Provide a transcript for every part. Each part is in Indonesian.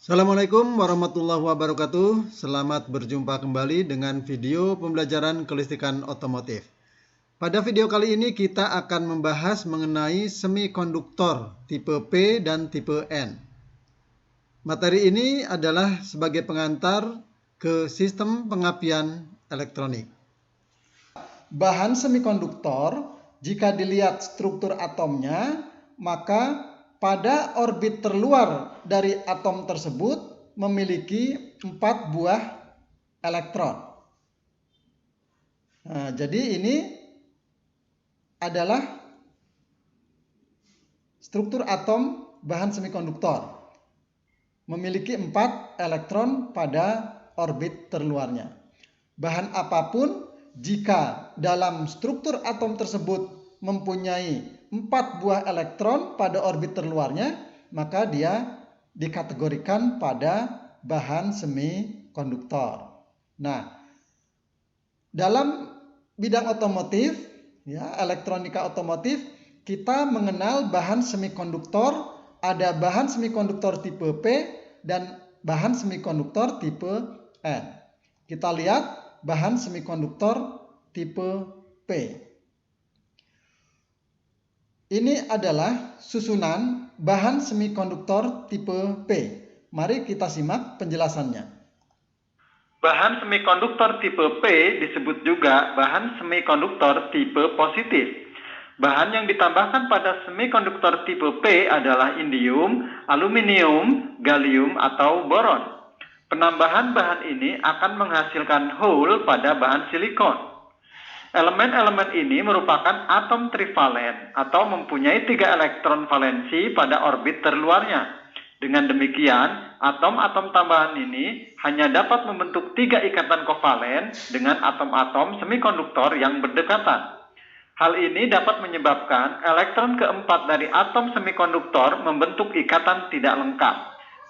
Assalamualaikum warahmatullahi wabarakatuh. Selamat berjumpa kembali dengan video pembelajaran kelistrikan otomotif. Pada video kali ini kita akan membahas mengenai semikonduktor tipe P dan tipe N. Materi ini adalah sebagai pengantar ke sistem pengapian elektronik. Bahan semikonduktor, jika dilihat struktur atomnya, maka pada orbit terluar dari atom tersebut memiliki 4 buah elektron. Nah, jadi ini adalah struktur atom bahan semikonduktor. Memiliki 4 elektron pada orbit terluarnya. Bahan apapun jika dalam struktur atom tersebut mempunyai 4 buah elektron pada orbit terluarnya, maka dia dikategorikan pada bahan semikonduktor. Nah, dalam bidang otomotif, elektronika otomotif, kita mengenal bahan semikonduktor, ada bahan semikonduktor tipe P dan bahan semikonduktor tipe N. Kita lihat bahan semikonduktor tipe P. Ini adalah susunan bahan semikonduktor tipe P. Mari kita simak penjelasannya. Bahan semikonduktor tipe P disebut juga bahan semikonduktor tipe positif. Bahan yang ditambahkan pada semikonduktor tipe P adalah indium, aluminium, gallium, atau boron. Penambahan bahan ini akan menghasilkan hole pada bahan silikon. Elemen-elemen ini merupakan atom trivalen atau mempunyai 3 elektron valensi pada orbit terluarnya. Dengan demikian, atom-atom tambahan ini hanya dapat membentuk 3 ikatan kovalen dengan atom-atom semikonduktor yang berdekatan. Hal ini dapat menyebabkan elektron keempat dari atom semikonduktor membentuk ikatan tidak lengkap.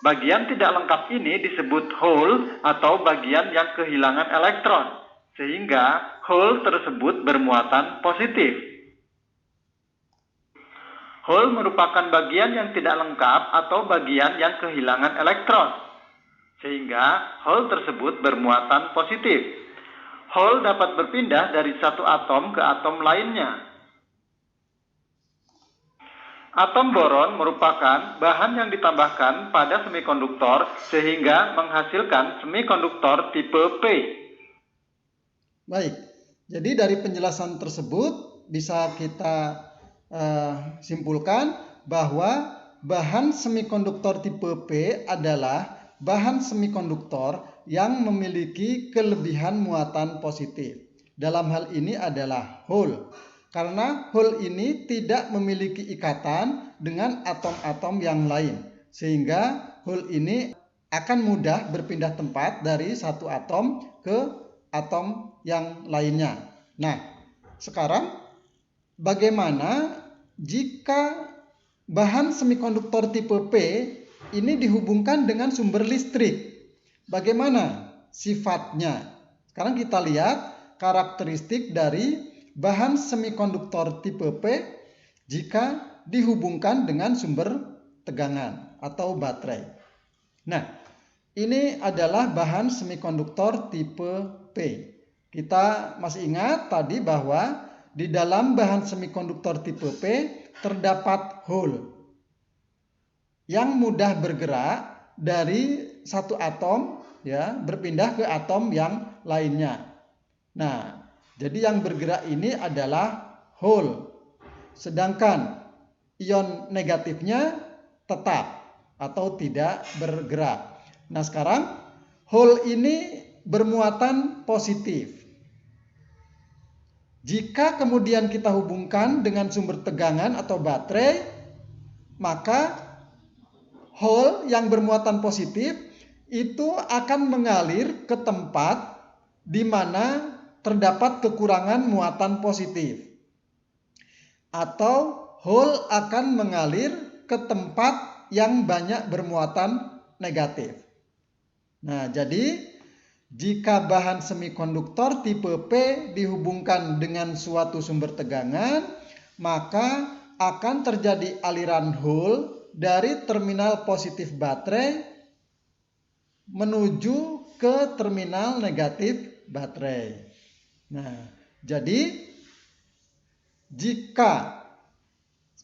Bagian tidak lengkap ini disebut hole atau bagian yang kehilangan elektron, sehingga hole tersebut bermuatan positif. Hole merupakan bagian yang tidak lengkap atau bagian yang kehilangan elektron, sehingga hole tersebut bermuatan positif. Hole dapat berpindah dari satu atom ke atom lainnya. Atom boron merupakan bahan yang ditambahkan pada semikonduktor sehingga menghasilkan semikonduktor tipe P. Baik, jadi dari penjelasan tersebut bisa kita simpulkan bahwa bahan semikonduktor tipe P adalah bahan semikonduktor yang memiliki kelebihan muatan positif. Dalam hal ini adalah hole, karena hole ini tidak memiliki ikatan dengan atom-atom yang lain, sehingga hole ini akan mudah berpindah tempat dari satu atom ke atom yang lainnya. Nah, sekarang bagaimana jika bahan semikonduktor tipe P ini dihubungkan dengan sumber listrik? Bagaimana sifatnya? Sekarang kita lihat karakteristik dari bahan semikonduktor tipe P jika dihubungkan dengan sumber tegangan atau baterai. Nah, ini adalah bahan semikonduktor tipe P. Kita masih ingat tadi bahwa di dalam bahan semikonduktor tipe P terdapat hole yang mudah bergerak dari satu atom berpindah ke atom yang lainnya. Nah, jadi yang bergerak ini adalah hole. Sedangkan ion negatifnya tetap atau tidak bergerak. Nah, sekarang hole ini bermuatan positif. Jika kemudian kita hubungkan dengan sumber tegangan atau baterai, maka hole yang bermuatan positif itu akan mengalir ke tempat di mana terdapat kekurangan muatan positif. Atau hole akan mengalir ke tempat yang banyak bermuatan negatif. Nah, jadi jika bahan semikonduktor tipe P dihubungkan dengan suatu sumber tegangan, maka akan terjadi aliran hole dari terminal positif baterai menuju ke terminal negatif baterai. Nah, jadi jika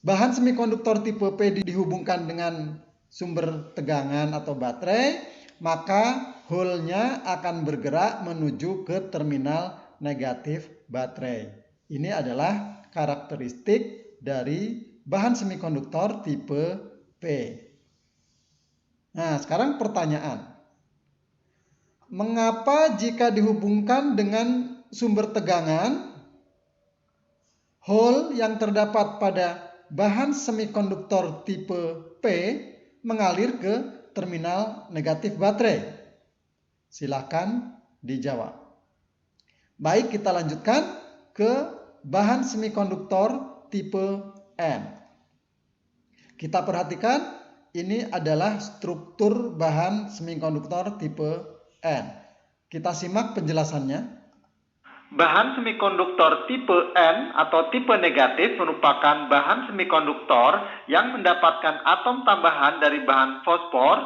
bahan semikonduktor tipe P dihubungkan dengan sumber tegangan atau baterai, maka hole-nya akan bergerak menuju ke terminal negatif baterai. Ini adalah karakteristik dari bahan semikonduktor tipe P. Nah, sekarang pertanyaan. Mengapa jika dihubungkan dengan sumber tegangan, hole yang terdapat pada bahan semikonduktor tipe P mengalir ke terminal negatif baterai? Silakan dijawab. Baik, kita lanjutkan ke bahan semikonduktor tipe N. Kita perhatikan, ini adalah struktur bahan semikonduktor tipe N. Kita simak penjelasannya. Bahan semikonduktor tipe N atau tipe negatif merupakan bahan semikonduktor yang mendapatkan atom tambahan dari bahan fosfor,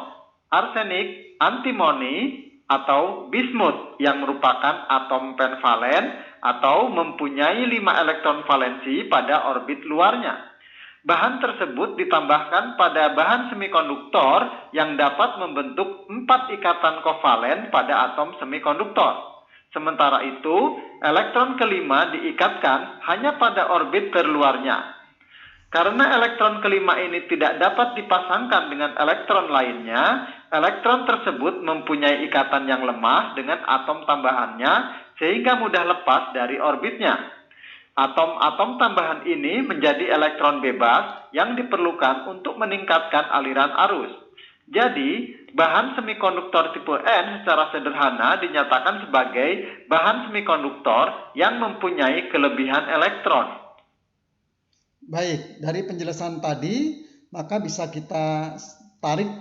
arsenik, antimoni, atau bismut yang merupakan atom penvalen atau mempunyai 5 elektron valensi pada orbit luarnya. Bahan tersebut ditambahkan pada bahan semikonduktor yang dapat membentuk 4 ikatan kovalen pada atom semikonduktor. Sementara itu, elektron kelima diikatkan hanya pada orbit terluarnya. Karena elektron kelima ini tidak dapat dipasangkan dengan elektron lainnya, elektron tersebut mempunyai ikatan yang lemah dengan atom tambahannya sehingga mudah lepas dari orbitnya. Atom-atom tambahan ini menjadi elektron bebas yang diperlukan untuk meningkatkan aliran arus. Jadi, bahan semikonduktor tipe N secara sederhana dinyatakan sebagai bahan semikonduktor yang mempunyai kelebihan elektron. Baik, dari penjelasan tadi, maka bisa kita tarik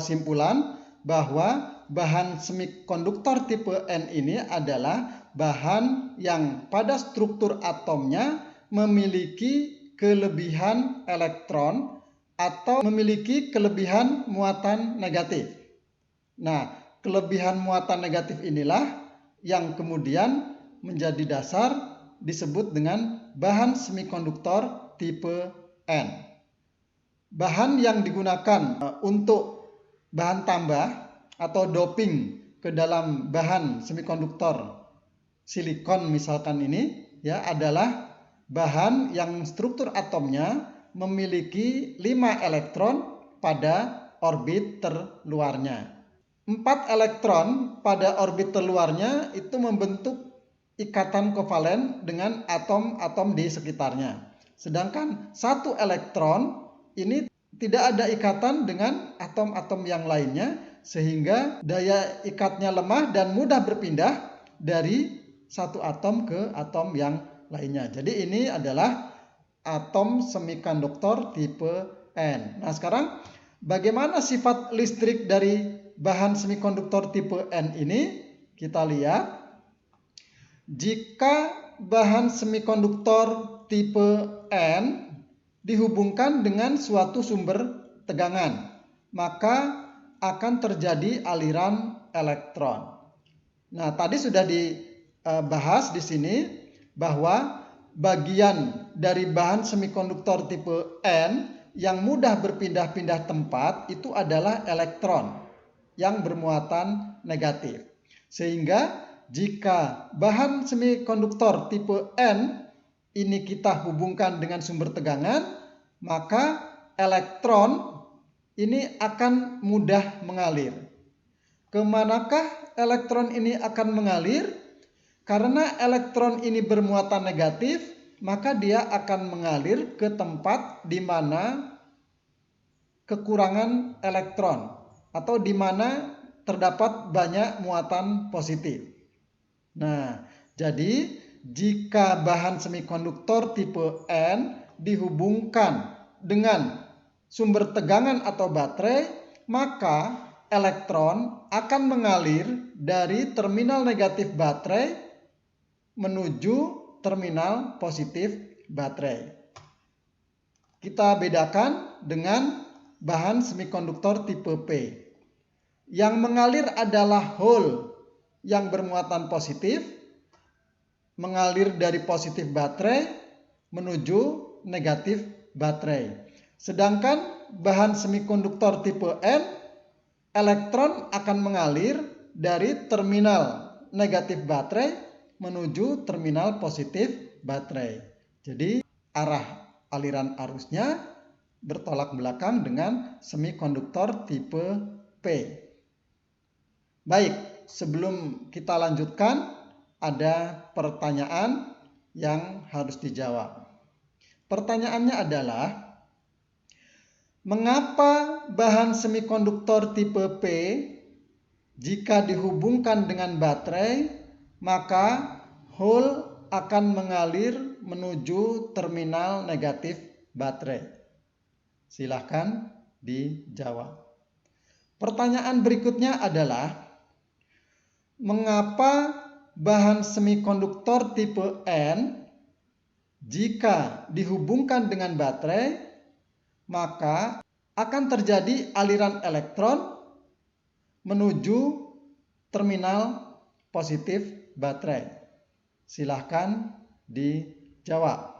simpulan bahwa bahan semikonduktor tipe N ini adalah bahan yang pada struktur atomnya memiliki kelebihan elektron atau memiliki kelebihan muatan negatif. Nah, kelebihan muatan negatif inilah yang kemudian menjadi dasar disebut dengan bahan semikonduktor tipe N. Bahan yang digunakan untuk bahan tambah atau doping ke dalam bahan semikonduktor silikon misalkan ini ya adalah bahan yang struktur atomnya memiliki 5 elektron pada orbit terluarnya. 4 elektron pada orbit terluarnya itu membentuk ikatan kovalen dengan atom-atom di sekitarnya. Sedangkan 1 elektron ini tidak ada ikatan dengan atom-atom yang lainnya sehingga daya ikatnya lemah dan mudah berpindah dari satu atom ke atom yang lainnya. Jadi ini adalah atom semikonduktor tipe N. Nah, sekarang bagaimana sifat listrik dari bahan semikonduktor tipe N ini? Kita lihat. Jika bahan semikonduktor tipe N dihubungkan dengan suatu sumber tegangan, maka akan terjadi aliran elektron. Nah, tadi sudah dibahas di sini bahwa bagian dari bahan semikonduktor tipe N yang mudah berpindah-pindah tempat itu adalah elektron yang bermuatan negatif. Sehingga jika bahan semikonduktor tipe N ini kita hubungkan dengan sumber tegangan, maka elektron ini akan mudah mengalir. Kemanakah elektron ini akan mengalir? Karena elektron ini bermuatan negatif, maka dia akan mengalir ke tempat di mana kekurangan elektron atau di mana terdapat banyak muatan positif. Nah, jadi jika bahan semikonduktor tipe N dihubungkan dengan sumber tegangan atau baterai, maka elektron akan mengalir dari terminal negatif baterai menuju terminal positif baterai. Kita bedakan dengan bahan semikonduktor tipe P. Yang mengalir adalah hole yang bermuatan positif, mengalir dari positif baterai menuju negatif baterai. Sedangkan bahan semikonduktor tipe N, elektron akan mengalir dari terminal negatif baterai menuju terminal positif baterai. Jadi arah aliran arusnya bertolak belakang dengan semikonduktor tipe P. Baik, sebelum kita lanjutkan, ada pertanyaan yang harus dijawab. Pertanyaannya adalah, mengapa bahan semikonduktor tipe P jika dihubungkan dengan baterai, maka hole akan mengalir menuju terminal negatif baterai? Silahkan dijawab. Pertanyaan berikutnya adalah, mengapa bahan semikonduktor tipe N jika dihubungkan dengan baterai, maka akan terjadi aliran elektron menuju terminal positif baterai? Silahkan dijawab.